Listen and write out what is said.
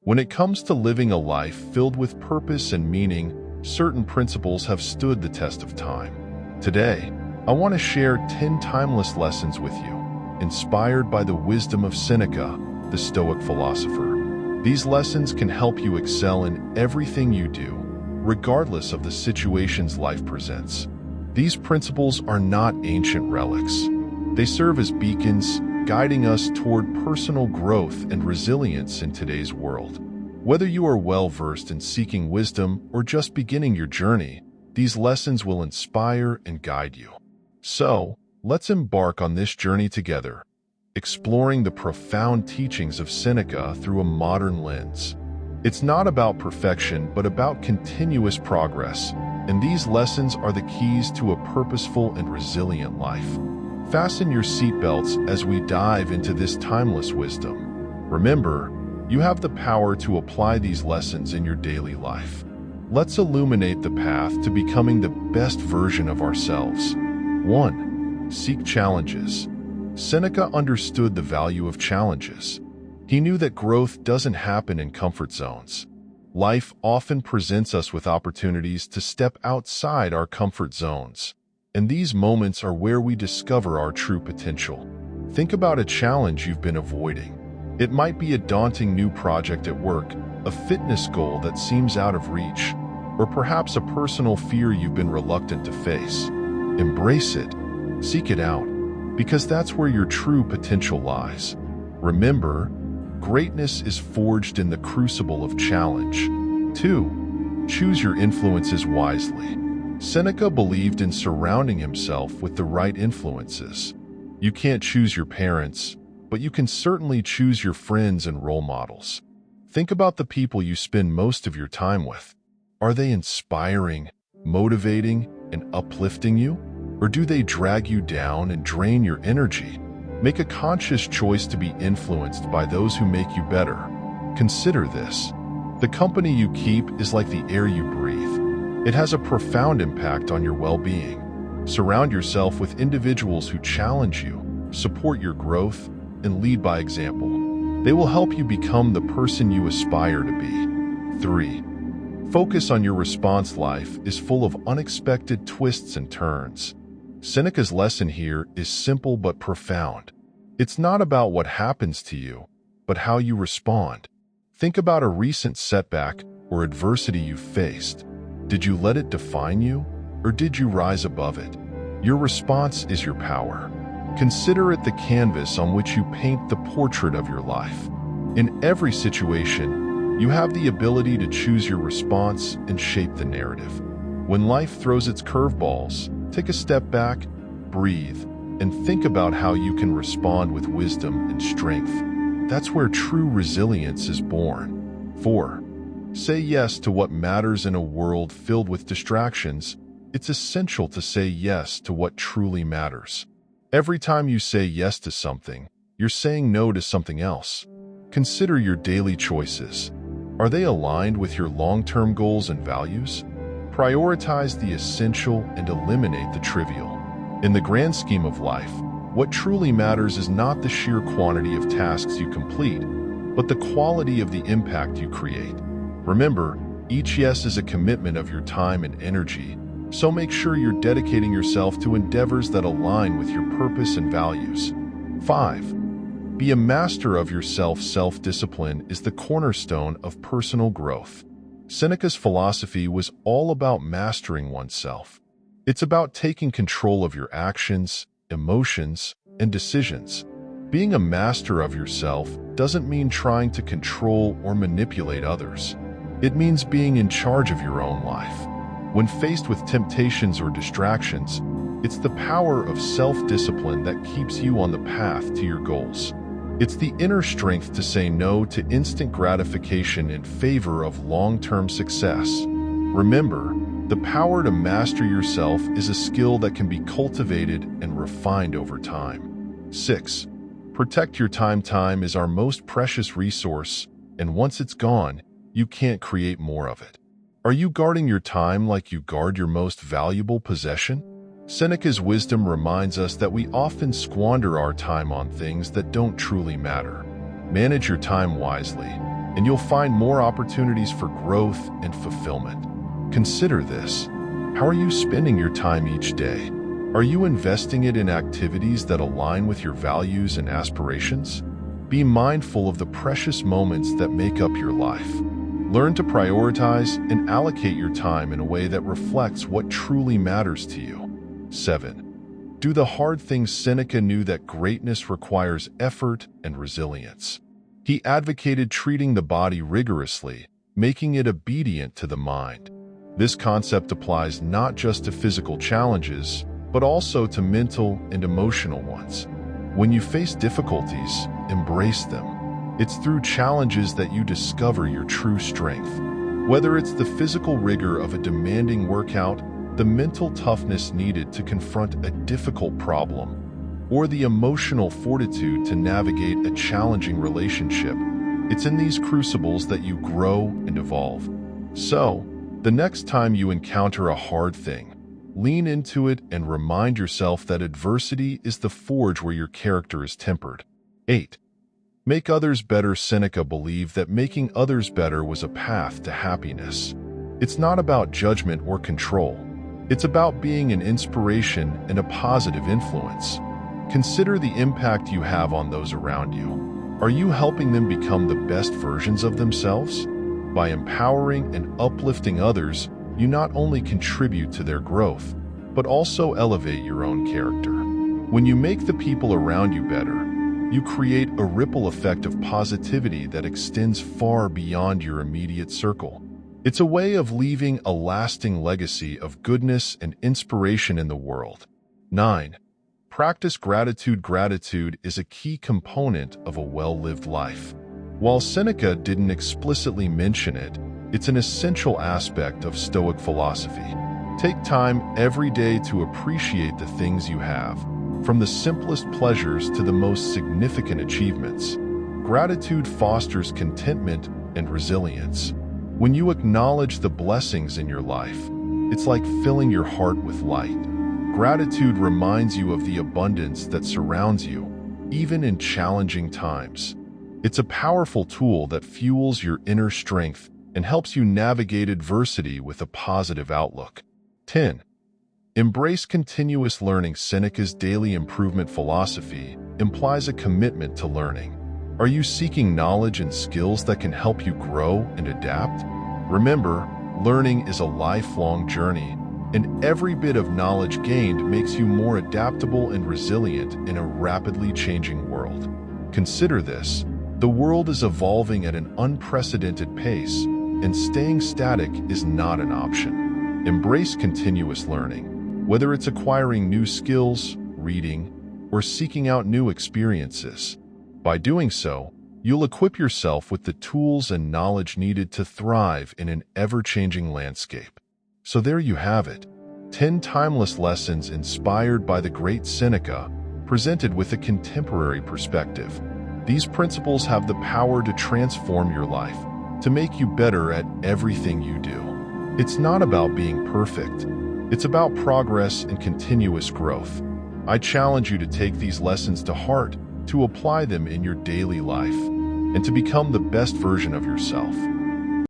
When it comes to living a life filled with purpose and meaning, certain principles have stood the test of time. Today, I want to share 10 timeless lessons with you, inspired by the wisdom of Seneca, the Stoic philosopher. These lessons can help you excel in everything you do, regardless of the situations life presents. These principles are not ancient relics. They serve as beacons, guiding us toward personal growth and resilience in today's world. Whether you are well-versed in seeking wisdom or just beginning your journey, these lessons will inspire and guide you. So, let's embark on this journey together, exploring the profound teachings of Seneca through a modern lens. It's not about perfection, but about continuous progress, and these lessons are the keys to a purposeful and resilient life. Fasten your seatbelts as we dive into this timeless wisdom. Remember, you have the power to apply these lessons in your daily life. Let's illuminate the path to becoming the best version of ourselves. 1. Seek challenges. Seneca understood the value of challenges. He knew that growth doesn't happen in comfort zones. Life often presents us with opportunities to step outside our comfort zones. And these moments are where we discover our true potential. Think about a challenge you've been avoiding. It might be a daunting new project at work, a fitness goal that seems out of reach, or perhaps a personal fear you've been reluctant to face. Embrace it. Seek it out, because that's where your true potential lies. Remember, greatness is forged in the crucible of challenge. 2. Choose your influences wisely. Seneca believed in surrounding himself with the right influences. You can't choose your parents, but you can certainly choose your friends and role models. Think about the people you spend most of your time with. Are they inspiring, motivating, and uplifting you? Or do they drag you down and drain your energy? Make a conscious choice to be influenced by those who make you better. Consider this. The company you keep is like the air you breathe. It has a profound impact on your well-being. Surround yourself with individuals who challenge you, support your growth, and lead by example. They will help you become the person you aspire to be. 3. Focus on your response. Life is full of unexpected twists and turns. Seneca's lesson here is simple but profound. It's not about what happens to you, but how you respond. Think about a recent setback or adversity you faced. Did you let it define you, or did you rise above it? Your response is your power. Consider it the canvas on which you paint the portrait of your life. In every situation, you have the ability to choose your response and shape the narrative. When life throws its curveballs, take a step back, breathe, and think about how you can respond with wisdom and strength. That's where true resilience is born. 4. Say yes to what matters. In a world filled with distractions, it's essential to say yes to what truly matters. Every time you say yes to something, you're saying no to something else. Consider your daily choices. Are they aligned with your long-term goals and values? Prioritize the essential and eliminate the trivial. In the grand scheme of life, what truly matters is not the sheer quantity of tasks you complete, but the quality of the impact you create. Remember, each yes is a commitment of your time and energy, so make sure you're dedicating yourself to endeavors that align with your purpose and values. 5. Be a master of yourself. Self-discipline is the cornerstone of personal growth. Seneca's philosophy was all about mastering oneself. It's about taking control of your actions, emotions, and decisions. Being a master of yourself doesn't mean trying to control or manipulate others. It means being in charge of your own life. When faced with temptations or distractions, it's the power of self-discipline that keeps you on the path to your goals. It's the inner strength to say no to instant gratification in favor of long-term success. Remember, the power to master yourself is a skill that can be cultivated and refined over time. 6. Protect your time. Time is our most precious resource, and once it's gone, you can't create more of it. Are you guarding your time like you guard your most valuable possession? Seneca's wisdom reminds us that we often squander our time on things that don't truly matter. Manage your time wisely. and you'll find more opportunities for growth and fulfillment. Consider this. How are you spending your time each day? Are you investing it in activities that align with your values and aspirations? Be mindful of the precious moments that make up your life. Learn to prioritize and allocate your time in a way that reflects what truly matters to you. 7. Do the hard things. Seneca knew that greatness requires effort and resilience. He advocated treating the body rigorously, making it obedient to the mind. This concept applies not just to physical challenges, but also to mental and emotional ones. When you face difficulties, embrace them. It's through challenges that you discover your true strength. Whether it's the physical rigor of a demanding workout, the mental toughness needed to confront a difficult problem, or the emotional fortitude to navigate a challenging relationship, it's in these crucibles that you grow and evolve. So, the next time you encounter a hard thing, lean into it and remind yourself that adversity is the forge where your character is tempered. 8. Make others better. Seneca believed that making others better was a path to happiness. It's not about judgment or control. It's about being an inspiration and a positive influence. Consider the impact you have on those around you. Are you helping them become the best versions of themselves? By empowering and uplifting others, you not only contribute to their growth, but also elevate your own character. When you make the people around you better, you create a ripple effect of positivity that extends far beyond your immediate circle. It's a way of leaving a lasting legacy of goodness and inspiration in the world. 9. Practice gratitude. Gratitude is a key component of a well-lived life. While Seneca didn't explicitly mention it, it's an essential aspect of Stoic philosophy. Take time every day to appreciate the things you have, from the simplest pleasures to the most significant achievements. Gratitude fosters contentment and resilience. When you acknowledge the blessings in your life, it's like filling your heart with light. Gratitude reminds you of the abundance that surrounds you, even in challenging times. It's a powerful tool that fuels your inner strength and helps you navigate adversity with a positive outlook. 10. Embrace continuous learning. Seneca's daily improvement philosophy implies a commitment to learning. Are you seeking knowledge and skills that can help you grow and adapt? Remember, learning is a lifelong journey, and every bit of knowledge gained makes you more adaptable and resilient in a rapidly changing world. Consider this. The world is evolving at an unprecedented pace, and staying static is not an option. Embrace continuous learning, whether it's acquiring new skills, reading, or seeking out new experiences. By doing so, you'll equip yourself with the tools and knowledge needed to thrive in an ever-changing landscape. So there you have it, 10 timeless lessons inspired by the great Seneca, presented with a contemporary perspective. These principles have the power to transform your life, to make you better at everything you do. It's not about being perfect. It's about progress and continuous growth. I challenge you to take these lessons to heart, to apply them in your daily life, and to become the best version of yourself.